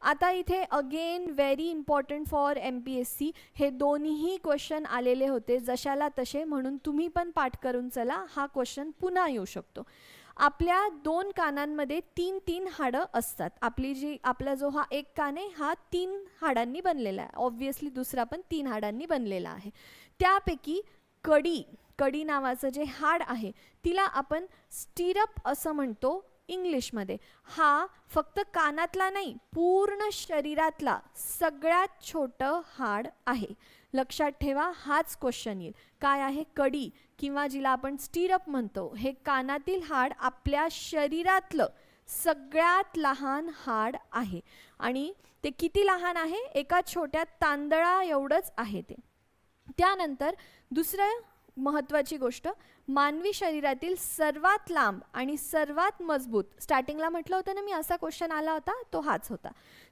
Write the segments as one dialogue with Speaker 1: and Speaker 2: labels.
Speaker 1: आता इथे again very important for MPSC, हे दोन्हीही क्वेश्चन आलेले होते जशाला तसे, म्हणून तुम्ही पण पाठ करून चला, हा क्वेश्चन पुन्हा येऊ शकतो. आपल्या 2 कानांमध्ये 3-3 हाडं असतात. आपला जो हा एक कान आहे हा 3 हाडांनी बनलेला आहे. ऑब्व्हियसली दुसरा पण 3 हाडांनी बनलेला आहे. त्यापैकी कडी नावाचं जे हाड आहे तिला आपण स्टिरअप असं म्हणतो इंग्लिशमध्ये. हा फक्त कानातला नाही, पूर्ण शरीरातला सगळ्यात छोटं हाड आहे. लक्षात ठेवा, हाच क्वेश्चन येईल. काय आहे? कडी, किंवा जिला आपण स्टिरअप म्हणतो. हे कानातील हाड आपल्या शरीरातलं सगळ्यात लहान हाड आहे. आणि ते किती लहान आहे? एका छोट्या तांदळा एवढंच आहे ते. त्यानंतर दुसरं महत्त्वाची गोष्ट, मानवी शरीरातील सर्वात लांब आणि सर्वात मजबूत, स्टार्टिंगला म्हटलं होतं ना मी असा क्वेश्चन आला होता, तो हाच होता.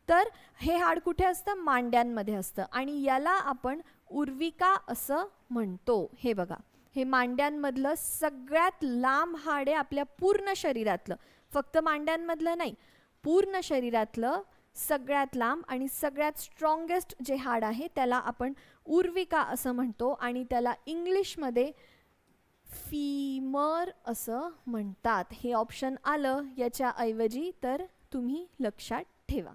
Speaker 1: तर हे हाड कुठे असतं? मांड्यांमध्ये असतं, आणि याला आपण उर्विका असं म्हणतो. हे बघा, हे मांड्यांमधलं सगळ्यात लांब हाड आहे आपल्या पूर्ण शरीरातलं, फक्त मांड्यांमधलं नाही, पूर्ण शरीरातलं सगळ्यात लांब आणि सगळ्यात स्ट्रॉंगेस्ट जे हाड आहे त्याला आपण उर्विका असं म्हणतो, आणि त्याला इंग्लिशमध्ये फीमर असं म्हणतात. हे ऑप्शन आलं याच्या ऐवजी, तर तुम्ही लक्षात ठेवा.